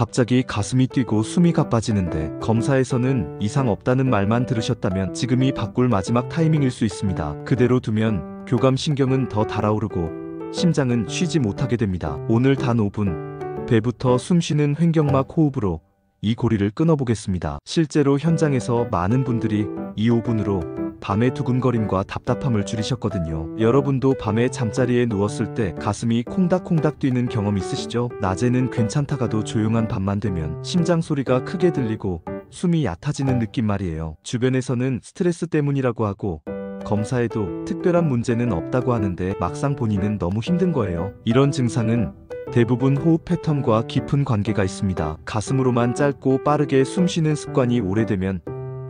갑자기 가슴이 뛰고 숨이 가빠지는데 검사에서는 이상 없다는 말만 들으셨다면 지금이 바꿀 마지막 타이밍일 수 있습니다. 그대로 두면 교감신경은 더 달아오르고 심장은 쉬지 못하게 됩니다. 오늘 단 5분 배부터 숨쉬는 횡격막 호흡으로 이 고리를 끊어보겠습니다. 실제로 현장에서 많은 분들이 이 5분으로 밤의 두근거림과 답답함을 줄이셨거든요. 여러분도 밤에 잠자리에 누웠을 때 가슴이 콩닥콩닥 뛰는 경험 있으시죠? 낮에는 괜찮다가도 조용한 밤만 되면 심장 소리가 크게 들리고 숨이 얕아지는 느낌 말이에요. 주변에서는 스트레스 때문이라고 하고 검사에도 특별한 문제는 없다고 하는데 막상 본인은 너무 힘든 거예요. 이런 증상은 대부분 호흡 패턴과 깊은 관계가 있습니다. 가슴으로만 짧고 빠르게 숨쉬는 습관이 오래되면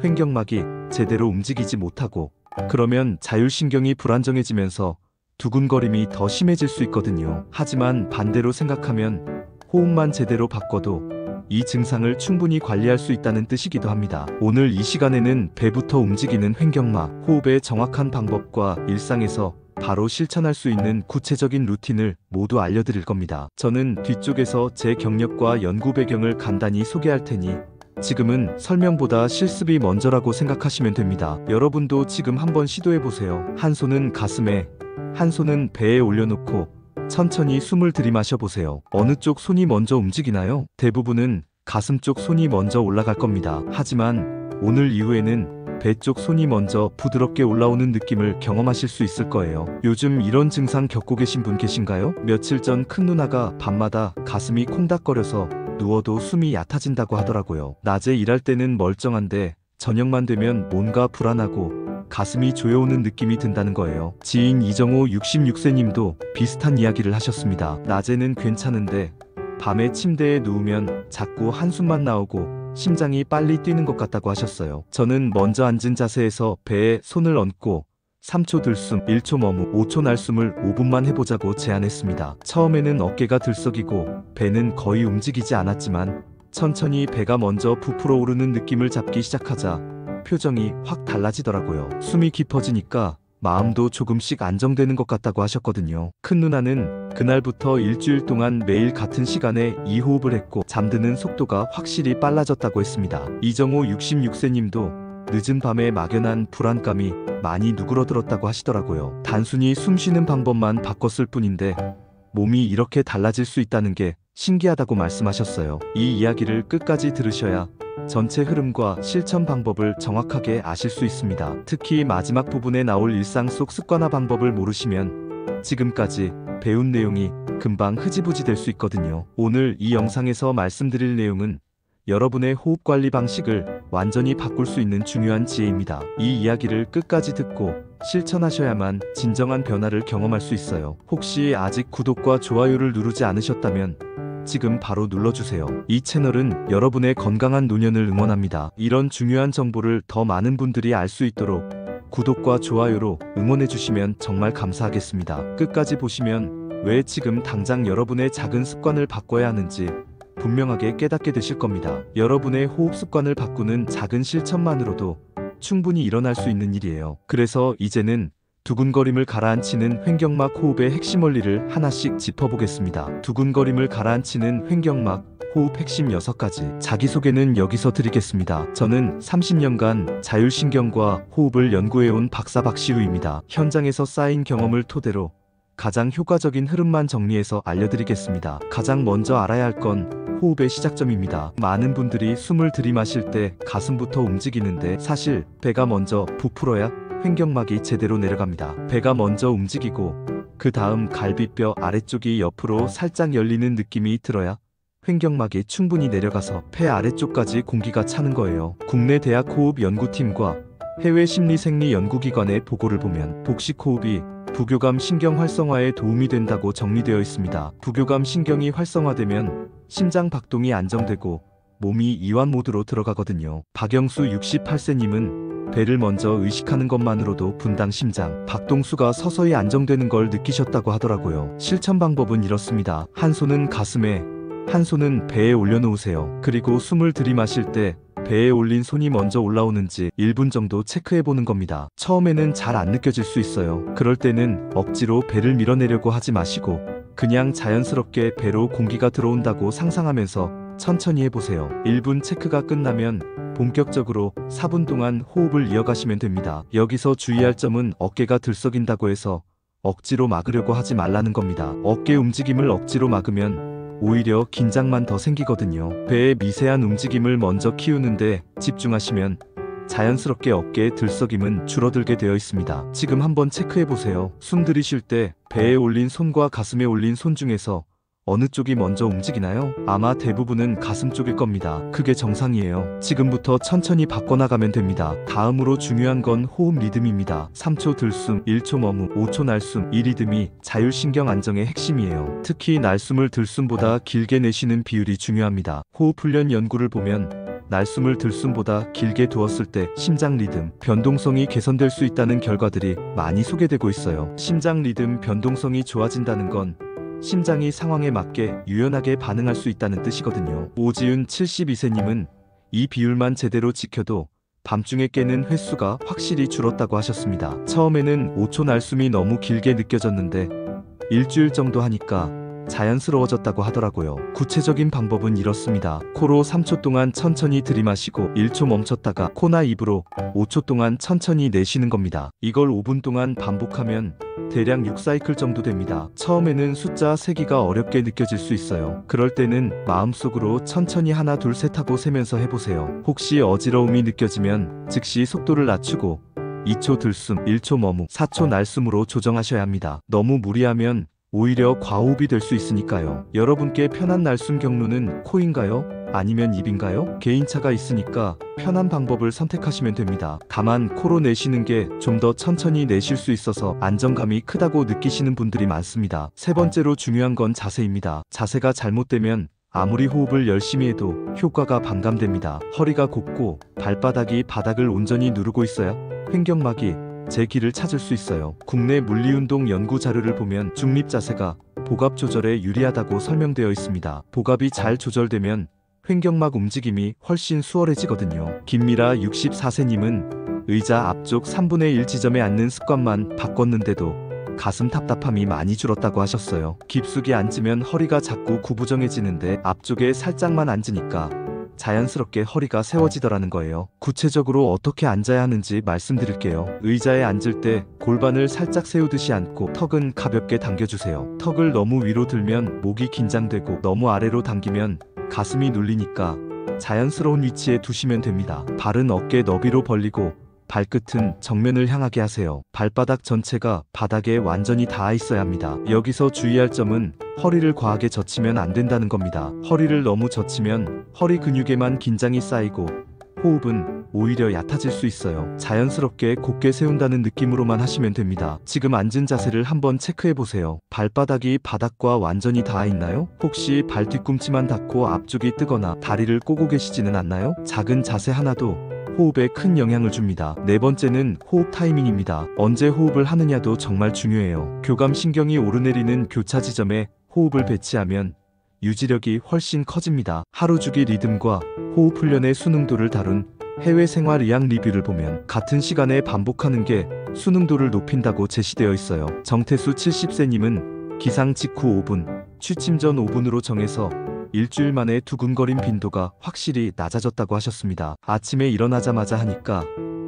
횡격막이 제대로 움직이지 못하고 그러면 자율신경이 불안정해지면서 두근거림이 더 심해질 수 있거든요. 하지만 반대로 생각하면 호흡만 제대로 바꿔도 이 증상을 충분히 관리할 수 있다는 뜻이기도 합니다. 오늘 이 시간에는 배부터 움직이는 횡격막, 호흡의 정확한 방법과 일상에서 바로 실천할 수 있는 구체적인 루틴을 모두 알려드릴 겁니다. 저는 뒤쪽에서 제 경력과 연구 배경을 간단히 소개할 테니 지금은 설명보다 실습이 먼저라고 생각하시면 됩니다. 여러분도 지금 한번 시도해보세요. 한 손은 가슴에, 한 손은 배에 올려놓고 천천히 숨을 들이마셔 보세요. 어느 쪽 손이 먼저 움직이나요? 대부분은 가슴 쪽 손이 먼저 올라갈 겁니다. 하지만 오늘 이후에는 배 쪽 손이 먼저 부드럽게 올라오는 느낌을 경험하실 수 있을 거예요. 요즘 이런 증상 겪고 계신 분 계신가요? 며칠 전 큰 누나가 밤마다 가슴이 콩닥거려서 누워도 숨이 얕아진다고 하더라고요. 낮에 일할 때는 멀쩡한데 저녁만 되면 뭔가 불안하고 가슴이 조여오는 느낌이 든다는 거예요. 지인 이정호 66세 님도 비슷한 이야기를 하셨습니다. 낮에는 괜찮은데 밤에 침대에 누우면 자꾸 한숨만 나오고 심장이 빨리 뛰는 것 같다고 하셨어요. 저는 먼저 앉은 자세에서 배에 손을 얹고 3초 들숨, 1초 머무, 5초 날숨을 5분만 해보자고 제안했습니다. 처음에는 어깨가 들썩이고 배는 거의 움직이지 않았지만 천천히 배가 먼저 부풀어 오르는 느낌을 잡기 시작하자 표정이 확 달라지더라고요. 숨이 깊어지니까 마음도 조금씩 안정되는 것 같다고 하셨거든요. 큰 누나는 그날부터 일주일 동안 매일 같은 시간에 이 호흡을 했고 잠드는 속도가 확실히 빨라졌다고 했습니다. 이정호 66세 님도 늦은 밤에 막연한 불안감이 많이 누그러들었다고 하시더라고요. 단순히 숨쉬는 방법만 바꿨을 뿐인데 몸이 이렇게 달라질 수 있다는 게 신기하다고 말씀하셨어요. 이 이야기를 끝까지 들으셔야 전체 흐름과 실천 방법을 정확하게 아실 수 있습니다. 특히 마지막 부분에 나올 일상 속 습관화 방법을 모르시면 지금까지 배운 내용이 금방 흐지부지 될 수 있거든요. 오늘 이 영상에서 말씀드릴 내용은 여러분의 호흡 관리 방식을 완전히 바꿀 수 있는 중요한 지혜입니다. 이 이야기를 끝까지 듣고 실천하셔야만 진정한 변화를 경험할 수 있어요. 혹시 아직 구독과 좋아요를 누르지 않으셨다면 지금 바로 눌러주세요. 이 채널은 여러분의 건강한 노년을 응원합니다. 이런 중요한 정보를 더 많은 분들이 알 수 있도록 구독과 좋아요로 응원해주시면 정말 감사하겠습니다. 끝까지 보시면 왜 지금 당장 여러분의 작은 습관을 바꿔야 하는지 분명하게 깨닫게 되실 겁니다. 여러분의 호흡 습관을 바꾸는 작은 실천만으로도 충분히 일어날 수 있는 일이에요. 그래서 이제는 두근거림을 가라앉히는 횡격막 호흡의 핵심 원리를 하나씩 짚어보겠습니다. 두근거림을 가라앉히는 횡격막 호흡 핵심 6가지. 자기소개는 여기서 드리겠습니다. 저는 30년간 자율신경과 호흡을 연구해온 박사 박시우입니다. 현장에서 쌓인 경험을 토대로 가장 효과적인 흐름만 정리해서 알려드리겠습니다. 가장 먼저 알아야 할 건 호흡의 시작점입니다. 많은 분들이 숨을 들이마실 때 가슴부터 움직이는데 사실 배가 먼저 부풀어야 횡격막이 제대로 내려갑니다. 배가 먼저 움직이고 그 다음 갈비뼈 아래쪽이 옆으로 살짝 열리는 느낌이 들어야 횡격막이 충분히 내려가서 폐 아래쪽까지 공기가 차는 거예요. 국내 대학 호흡 연구팀과 해외 심리생리 연구기관의 보고를 보면 복식호흡이 부교감 신경 활성화에 도움이 된다고 정리되어 있습니다. 부교감 신경이 활성화되면 심장 박동이 안정되고 몸이 이완 모드로 들어가거든요. 박영수 68세님은 배를 먼저 의식하는 것만으로도 분당 심장 박동수가 서서히 안정되는 걸 느끼셨다고 하더라고요. 실천 방법은 이렇습니다. 한 손은 가슴에, 한 손은 배에 올려놓으세요. 그리고 숨을 들이마실 때 배에 올린 손이 먼저 올라오는지 1분 정도 체크해보는 겁니다. 처음에는 잘 안 느껴질 수 있어요. 그럴 때는 억지로 배를 밀어내려고 하지 마시고 그냥 자연스럽게 배로 공기가 들어온다고 상상하면서 천천히 해보세요. 1분 체크가 끝나면 본격적으로 4분 동안 호흡을 이어가시면 됩니다. 여기서 주의할 점은 어깨가 들썩인다고 해서 억지로 막으려고 하지 말라는 겁니다. 어깨 움직임을 억지로 막으면 오히려 긴장만 더 생기거든요. 배의 미세한 움직임을 먼저 키우는데 집중하시면 자연스럽게 어깨의 들썩임은 줄어들게 되어 있습니다. 지금 한번 체크해보세요. 숨 들이쉴 때 배에 올린 손과 가슴에 올린 손 중에서 어느 쪽이 먼저 움직이나요? 아마 대부분은 가슴 쪽일 겁니다. 그게 정상이에요. 지금부터 천천히 바꿔나가면 됩니다. 다음으로 중요한 건 호흡 리듬입니다. 3초 들숨, 1초 머무, 5초 날숨. 이 리듬이 자율신경 안정의 핵심이에요. 특히 날숨을 들숨보다 길게 내쉬는 비율이 중요합니다. 호흡 훈련 연구를 보면 날숨을 들숨보다 길게 두었을 때 심장 리듬 변동성이 개선될 수 있다는 결과들이 많이 소개되고 있어요. 심장 리듬 변동성이 좋아진다는 건 심장이 상황에 맞게 유연하게 반응할 수 있다는 뜻이거든요. 오지윤 72세님은 이 비율만 제대로 지켜도 밤중에 깨는 횟수가 확실히 줄었다고 하셨습니다. 처음에는 5초 날숨이 너무 길게 느껴졌는데 일주일 정도 하니까 자연스러워졌다고 하더라고요. 구체적인 방법은 이렇습니다. 코로 3초 동안 천천히 들이마시고 1초 멈췄다가 코나 입으로 5초 동안 천천히 내쉬는 겁니다. 이걸 5분 동안 반복하면 대략 6사이클 정도 됩니다. 처음에는 숫자 세기가 어렵게 느껴질 수 있어요. 그럴 때는 마음속으로 천천히 하나 둘 셋 하고 세면서 해보세요. 혹시 어지러움이 느껴지면 즉시 속도를 낮추고 2초 들숨, 1초 머무, 4초 날숨으로 조정하셔야 합니다. 너무 무리하면 오히려 과호흡이 될 수 있으니까요. 여러분께 편한 날숨 경로는 코인가요? 아니면 입인가요? 개인차가 있으니까 편한 방법을 선택하시면 됩니다. 다만 코로 내쉬는 게 좀 더 천천히 내쉴 수 있어서 안정감이 크다고 느끼시는 분들이 많습니다. 세 번째로 중요한 건 자세입니다. 자세가 잘못되면 아무리 호흡을 열심히 해도 효과가 반감됩니다. 허리가 곱고 발바닥이 바닥을 온전히 누르고 있어야 횡격막이 제 길을 찾을 수 있어요. 국내 물리운동 연구 자료를 보면 중립 자세가 복압 조절에 유리하다고 설명되어 있습니다. 복압이 잘 조절되면 횡격막 움직임이 훨씬 수월해지거든요. 김미라 64세님은 의자 앞쪽 3분의 1 지점에 앉는 습관만 바꿨는데도 가슴 답답함이 많이 줄었다고 하셨어요. 깊숙이 앉으면 허리가 자꾸 구부정해지는데 앞쪽에 살짝만 앉으니까 자연스럽게 허리가 세워지더라는 거예요. 구체적으로 어떻게 앉아야 하는지 말씀드릴게요. 의자에 앉을 때 골반을 살짝 세우듯이 앉고 턱은 가볍게 당겨주세요. 턱을 너무 위로 들면 목이 긴장되고 너무 아래로 당기면 가슴이 눌리니까 자연스러운 위치에 두시면 됩니다. 발은 어깨 너비로 벌리고 발끝은 정면을 향하게 하세요. 발바닥 전체가 바닥에 완전히 닿아 있어야 합니다. 여기서 주의할 점은 허리를 과하게 젖히면 안 된다는 겁니다. 허리를 너무 젖히면 허리 근육에만 긴장이 쌓이고 호흡은 오히려 얕아질 수 있어요. 자연스럽게 곧게 세운다는 느낌으로만 하시면 됩니다. 지금 앉은 자세를 한번 체크해 보세요. 발바닥이 바닥과 완전히 닿아 있나요? 혹시 발 뒤꿈치만 닿고 앞쪽이 뜨거나 다리를 꼬고 계시지는 않나요? 작은 자세 하나도 호흡에 큰 영향을 줍니다. 네 번째는 호흡 타이밍입니다. 언제 호흡을 하느냐도 정말 중요해요. 교감 신경이 오르내리는 교차 지점에 호흡을 배치하면 유지력이 훨씬 커집니다. 하루 주기 리듬과 호흡 훈련의 수능도를 다룬 해외 생활 의학 리뷰를 보면 같은 시간에 반복하는 게 수능도를 높인다고 제시되어 있어요. 정태수 70세님은 기상 직후 5분, 취침 전 5분으로 정해서 일주일 만에 두근거림 빈도가 확실히 낮아졌다고 하셨습니다. 아침에 일어나자마자 하니까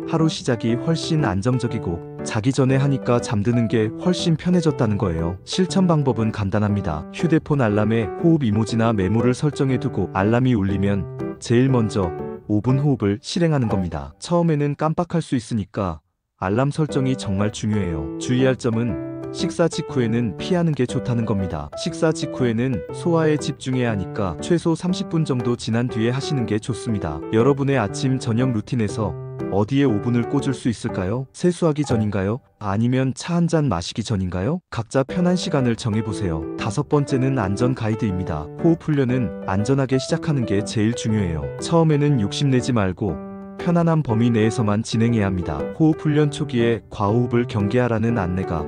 하루 시작이 훨씬 안정적이고 자기 전에 하니까 잠드는 게 훨씬 편해졌다는 거예요. 실천 방법은 간단합니다. 휴대폰 알람에 호흡 이모지나 메모를 설정해두고 알람이 울리면 제일 먼저 5분 호흡을 실행하는 겁니다. 처음에는 깜빡할 수 있으니까 알람 설정이 정말 중요해요. 주의할 점은 식사 직후에는 피하는 게 좋다는 겁니다. 식사 직후에는 소화에 집중해야 하니까 최소 30분 정도 지난 뒤에 하시는 게 좋습니다. 여러분의 아침 저녁 루틴에서 어디에 5분을 꽂을 수 있을까요? 세수하기 전인가요? 아니면 차 한 잔 마시기 전인가요? 각자 편한 시간을 정해보세요. 다섯 번째는 안전 가이드입니다. 호흡 훈련은 안전하게 시작하는 게 제일 중요해요. 처음에는 욕심내지 말고 편안한 범위 내에서만 진행해야 합니다. 호흡 훈련 초기에 과호흡을 경계하라는 안내가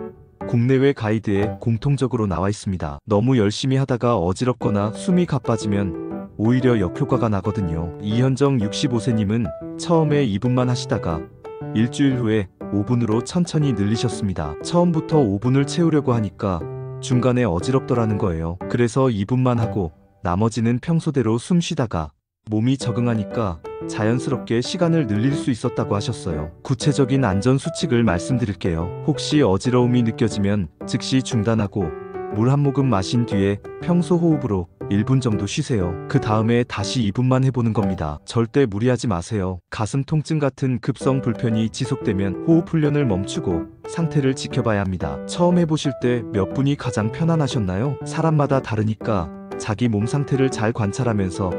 국내외 가이드에 공통적으로 나와 있습니다. 너무 열심히 하다가 어지럽거나 숨이 가빠지면 오히려 역효과가 나거든요. 이현정 65세님은 처음에 2분만 하시다가 일주일 후에 5분으로 천천히 늘리셨습니다. 처음부터 5분을 채우려고 하니까 중간에 어지럽더라는 거예요. 그래서 2분만 하고 나머지는 평소대로 숨 쉬다가 몸이 적응하니까 자연스럽게 시간을 늘릴 수 있었다고 하셨어요. 구체적인 안전 수칙을 말씀드릴게요. 혹시 어지러움이 느껴지면 즉시 중단하고 물 한 모금 마신 뒤에 평소 호흡으로 1분 정도 쉬세요. 그 다음에 다시 2분만 해보는 겁니다. 절대 무리하지 마세요. 가슴 통증 같은 급성 불편이 지속되면 호흡 훈련을 멈추고 상태를 지켜봐야 합니다. 처음 해보실 때 몇 분이 가장 편안하셨나요? 사람마다 다르니까 자기 몸 상태를 잘 관찰하면서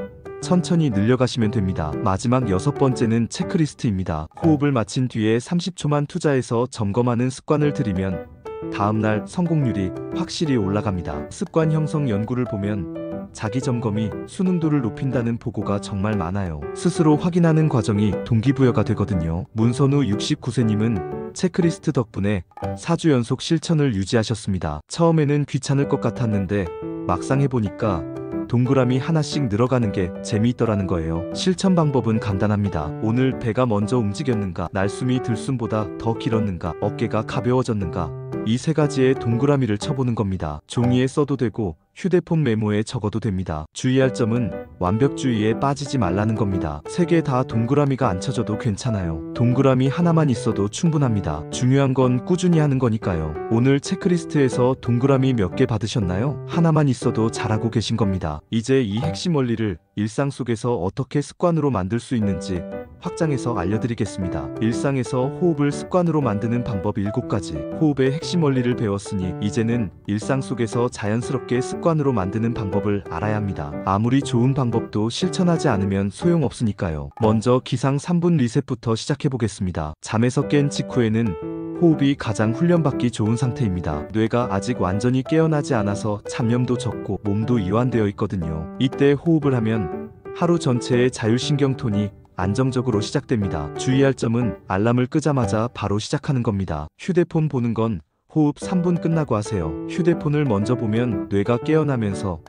천천히 늘려가시면 됩니다. 마지막 6번째는 체크리스트입니다. 호흡을 마친 뒤에 30초만 투자해서 점검하는 습관을 들이면 다음날 성공률이 확실히 올라갑니다. 습관 형성 연구를 보면 자기 점검이 수능도를 높인다는 보고가 정말 많아요. 스스로 확인하는 과정이 동기부여가 되거든요. 문선우 69세님은 체크리스트 덕분에 4주 연속 실천을 유지하셨습니다. 처음에는 귀찮을 것 같았는데 막상 해보니까 동그라미 하나씩 늘어가는 게 재미있더라는 거예요. 실천 방법은 간단합니다. 오늘 배가 먼저 움직였는가, 날숨이 들숨보다 더 길었는가, 어깨가 가벼워졌는가, 이 3가지의 동그라미를 쳐보는 겁니다. 종이에 써도 되고 휴대폰 메모에 적어도 됩니다. 주의할 점은 완벽주의에 빠지지 말라는 겁니다. 3개 다 동그라미가 안 쳐져도 괜찮아요. 동그라미 하나만 있어도 충분합니다. 중요한 건 꾸준히 하는 거니까요. 오늘 체크리스트에서 동그라미 몇 개 받으셨나요? 하나만 있어도 잘하고 계신 겁니다. 이제 이 핵심 원리를 일상 속에서 어떻게 습관으로 만들 수 있는지 확장해서 알려드리겠습니다. 일상에서 호흡을 습관으로 만드는 방법 7가지. 호흡의 핵심 원리를 배웠으니 이제는 일상 속에서 자연스럽게 습관으로 만드는 방법을 알아야 합니다. 아무리 좋은 방법도 실천하지 않으면 소용없으니까요. 먼저 기상 3분 리셋부터 시작해보겠습니다. 잠에서 깬 직후에는 호흡이 가장 훈련받기 좋은 상태입니다. 뇌가 아직 완전히 깨어나지 않아서 잡념도 적고 몸도 이완되어 있거든요. 이때 호흡을 하면 하루 전체의 자율신경 톤이 안정적으로 시작됩니다. 주의할 점은 알람을 끄자마자 바로 시작하는 겁니다. 휴대폰 보는 건 호흡 3분 끝나고 하세요. 휴대폰을 먼저 보면 뇌가 깨어나면서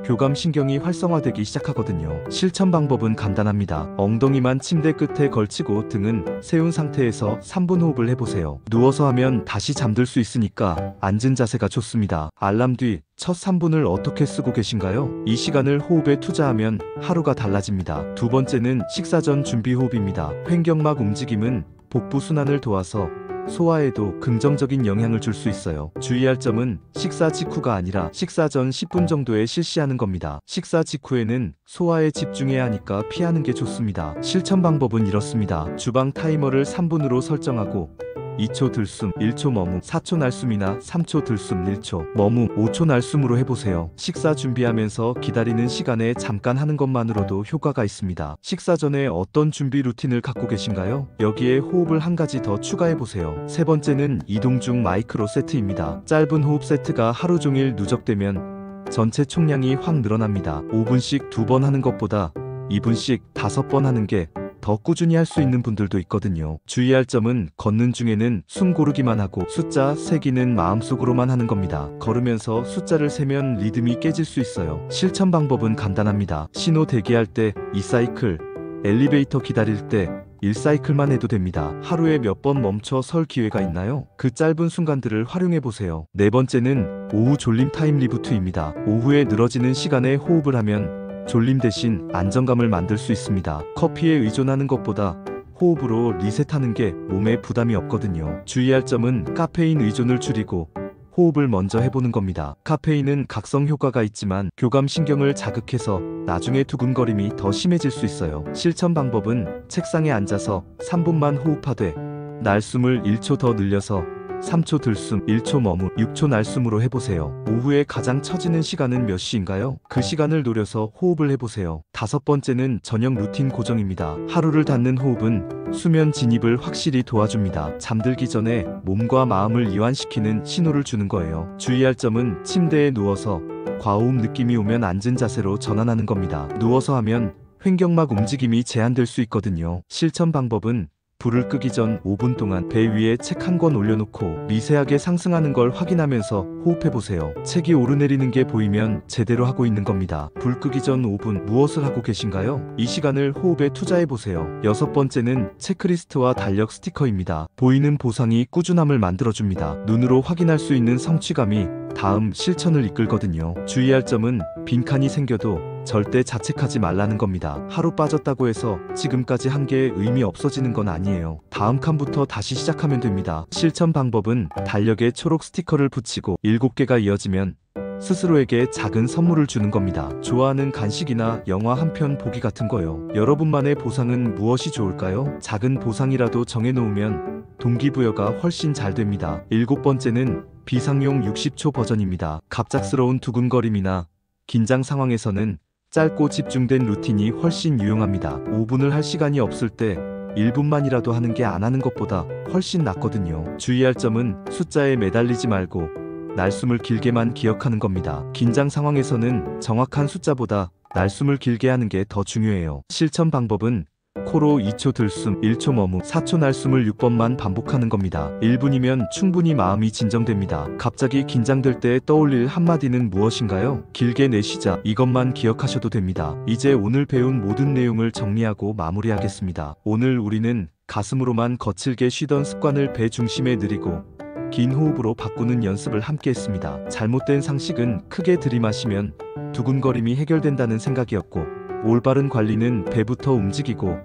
교감신경이 활성화되기 시작하거든요. 실천 방법은 간단합니다. 엉덩이만 침대 끝에 걸치고 등은 세운 상태에서 3분 호흡을 해보세요. 누워서 하면 다시 잠들 수 있으니까 앉은 자세가 좋습니다. 알람 뒤 첫 3분을 어떻게 쓰고 계신가요? 이 시간을 호흡에 투자하면 하루가 달라집니다. 2번째는 식사 전 준비 호흡입니다. 횡격막 움직임은 복부 순환을 도와서 소화에도 긍정적인 영향을 줄 수 있어요. 주의할 점은 식사 직후가 아니라 식사 전 10분 정도에 실시하는 겁니다. 식사 직후에는 소화에 집중해야 하니까 피하는 게 좋습니다. 실천 방법은 이렇습니다. 주방 타이머를 3분으로 설정하고 2초 들숨, 1초 머무, 4초 날숨이나 3초 들숨, 1초 머무, 5초 날숨으로 해보세요. 식사 준비하면서 기다리는 시간에 잠깐 하는 것만으로도 효과가 있습니다. 식사 전에 어떤 준비 루틴을 갖고 계신가요? 여기에 호흡을 한 가지 더 추가해보세요. 3번째는 이동 중 마이크로 세트입니다. 짧은 호흡 세트가 하루 종일 누적되면 전체 총량이 확 늘어납니다. 5분씩 2번 하는 것보다 2분씩 5번 하는 게 더 꾸준히 할 수 있는 분들도 있거든요. 주의할 점은 걷는 중에는 숨 고르기만 하고 숫자 세기는 마음속으로만 하는 겁니다. 걸으면서 숫자를 세면 리듬이 깨질 수 있어요. 실천 방법은 간단합니다. 신호 대기할 때 2사이클, 엘리베이터 기다릴 때 1사이클만 해도 됩니다. 하루에 몇 번 멈춰 설 기회가 있나요? 그 짧은 순간들을 활용해보세요. 4번째는 오후 졸림 타임 리부트입니다. 오후에 늘어지는 시간에 호흡을 하면 졸림 대신 안정감을 만들 수 있습니다. 커피에 의존하는 것보다 호흡으로 리셋하는 게 몸에 부담이 없거든요. 주의할 점은 카페인 의존을 줄이고 호흡을 먼저 해보는 겁니다. 카페인은 각성 효과가 있지만 교감신경을 자극해서 나중에 두근거림이 더 심해질 수 있어요. 실천 방법은 책상에 앉아서 3분만 호흡하되 날숨을 1초 더 늘려서 3초 들숨, 1초 머무, 6초 날숨으로 해보세요. 오후에 가장 처지는 시간은 몇 시인가요? 그 시간을 노려서 호흡을 해보세요. 5번째는 저녁 루틴 고정입니다. 하루를 닫는 호흡은 수면 진입을 확실히 도와줍니다. 잠들기 전에 몸과 마음을 이완시키는 신호를 주는 거예요. 주의할 점은 침대에 누워서 과호흡 느낌이 오면 앉은 자세로 전환하는 겁니다. 누워서 하면 횡격막 움직임이 제한될 수 있거든요. 실천 방법은 불을 끄기 전 5분 동안 배 위에 책 한 권 올려놓고 미세하게 상승하는 걸 확인하면서 호흡해보세요. 책이 오르내리는 게 보이면 제대로 하고 있는 겁니다. 불 끄기 전 5분 무엇을 하고 계신가요? 이 시간을 호흡에 투자해보세요. 여섯 번째는 체크리스트와 달력 스티커입니다. 보이는 보상이 꾸준함을 만들어줍니다. 눈으로 확인할 수 있는 성취감이 다음 실천을 이끌거든요. 주의할 점은 빈칸이 생겨도 절대 자책하지 말라는 겁니다. 하루 빠졌다고 해서 지금까지 한 게 의미 없어지는 건 아니에요. 다음 칸부터 다시 시작하면 됩니다. 실천 방법은 달력에 초록 스티커를 붙이고 7개가 이어지면 스스로에게 작은 선물을 주는 겁니다. 좋아하는 간식이나 영화 한 편 보기 같은 거요. 여러분만의 보상은 무엇이 좋을까요? 작은 보상이라도 정해놓으면 동기부여가 훨씬 잘 됩니다. 7번째는 비상용 60초 버전입니다. 갑작스러운 두근거림이나 긴장 상황에서는 짧고 집중된 루틴이 훨씬 유용합니다. 5분을 할 시간이 없을 때 1분만이라도 하는 게 안 하는 것보다 훨씬 낫거든요. 주의할 점은 숫자에 매달리지 말고 날숨을 길게만 기억하는 겁니다. 긴장 상황에서는 정확한 숫자보다 날숨을 길게 하는 게 더 중요해요. 실천 방법은 코로 2초 들숨, 1초 머무, 4초 날숨을 6번만 반복하는 겁니다. 1분이면 충분히 마음이 진정됩니다. 갑자기 긴장될 때 떠올릴 한마디는 무엇인가요? 길게 내쉬자. 이것만 기억하셔도 됩니다. 이제 오늘 배운 모든 내용을 정리하고 마무리하겠습니다. 오늘 우리는 가슴으로만 거칠게 쉬던 습관을 배 중심에 느리고 긴 호흡으로 바꾸는 연습을 함께 했습니다. 잘못된 상식은 크게 들이마시면 두근거림이 해결된다는 생각이었고, 올바른 관리는 배부터 움직이고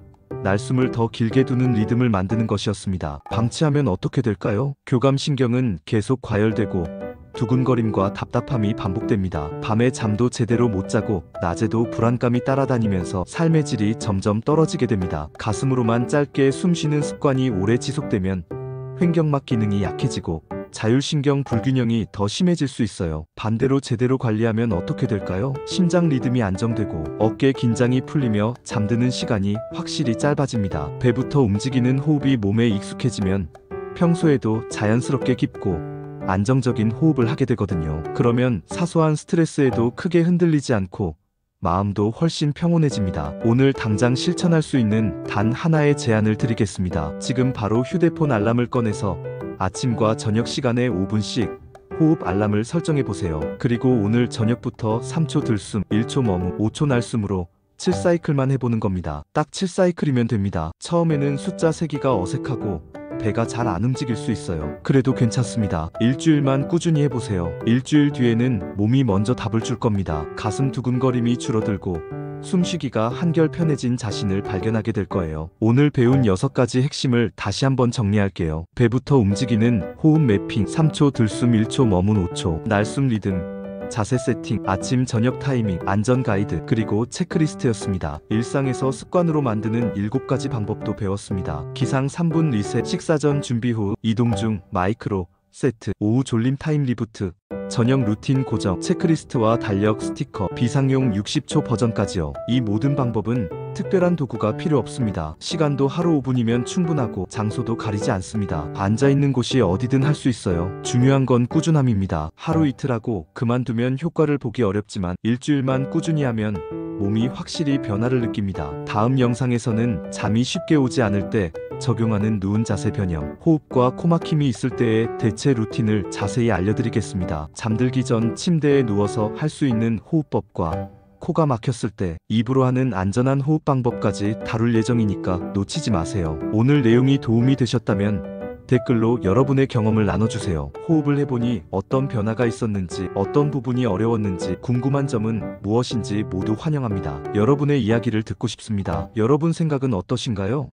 날숨을 더 길게 두는 리듬을 만드는 것이었습니다. 방치하면 어떻게 될까요? 교감신경은 계속 과열되고 두근거림과 답답함이 반복됩니다. 밤에 잠도 제대로 못 자고 낮에도 불안감이 따라다니면서 삶의 질이 점점 떨어지게 됩니다. 가슴으로만 짧게 숨 쉬는 습관이 오래 지속되면 횡격막 기능이 약해지고 자율신경 불균형이 더 심해질 수 있어요. 반대로 제대로 관리하면 어떻게 될까요? 심장 리듬이 안정되고 어깨 긴장이 풀리며 잠드는 시간이 확실히 짧아집니다. 배부터 움직이는 호흡이 몸에 익숙해지면 평소에도 자연스럽게 깊고 안정적인 호흡을 하게 되거든요. 그러면 사소한 스트레스에도 크게 흔들리지 않고 마음도 훨씬 평온해집니다. 오늘 당장 실천할 수 있는 단 하나의 제안을 드리겠습니다. 지금 바로 휴대폰 알람을 꺼내서 아침과 저녁 시간에 5분씩 호흡 알람을 설정해 보세요. 그리고 오늘 저녁부터 3초 들숨, 1초 머무, 5초 날숨으로 7사이클만 해보는 겁니다. 딱 7사이클이면 됩니다. 처음에는 숫자 세기가 어색하고 배가 잘 안 움직일 수 있어요. 그래도 괜찮습니다. 일주일만 꾸준히 해보세요. 일주일 뒤에는 몸이 먼저 답을 줄 겁니다. 가슴 두근거림이 줄어들고 숨쉬기가 한결 편해진 자신을 발견하게 될 거예요. 오늘 배운 6가지 핵심을 다시 한번 정리할게요. 배부터 움직이는 호흡 매핑, 3초 들숨, 1초 머문, 5초 날숨 리듬, 자세 세팅, 아침 저녁 타이밍, 안전 가이드, 그리고 체크리스트였습니다. 일상에서 습관으로 만드는 7가지 방법도 배웠습니다. 기상 3분 리셋, 식사 전 준비 후, 이동 중 마이크로 세트, 오후 졸림 타임 리부트, 저녁 루틴 고정, 체크리스트와 달력 스티커, 비상용 60초 버전까지요. 이 모든 방법은 특별한 도구가 필요 없습니다. 시간도 하루 5분이면 충분하고 장소도 가리지 않습니다. 앉아있는 곳이 어디든 할 수 있어요. 중요한 건 꾸준함입니다. 하루 이틀 하고 그만두면 효과를 보기 어렵지만 일주일만 꾸준히 하면 몸이 확실히 변화를 느낍니다. 다음 영상에서는 잠이 쉽게 오지 않을 때 적용하는 누운 자세 변형, 호흡과 코막힘이 있을 때의 대체 루틴을 자세히 알려드리겠습니다. 잠들기 전 침대에 누워서 할 수 있는 호흡법과 코가 막혔을 때 입으로 하는 안전한 호흡 방법까지 다룰 예정이니까 놓치지 마세요. 오늘 내용이 도움이 되셨다면 댓글로 여러분의 경험을 나눠주세요. 호흡을 해보니 어떤 변화가 있었는지, 어떤 부분이 어려웠는지, 궁금한 점은 무엇인지 모두 환영합니다. 여러분의 이야기를 듣고 싶습니다. 여러분 생각은 어떠신가요?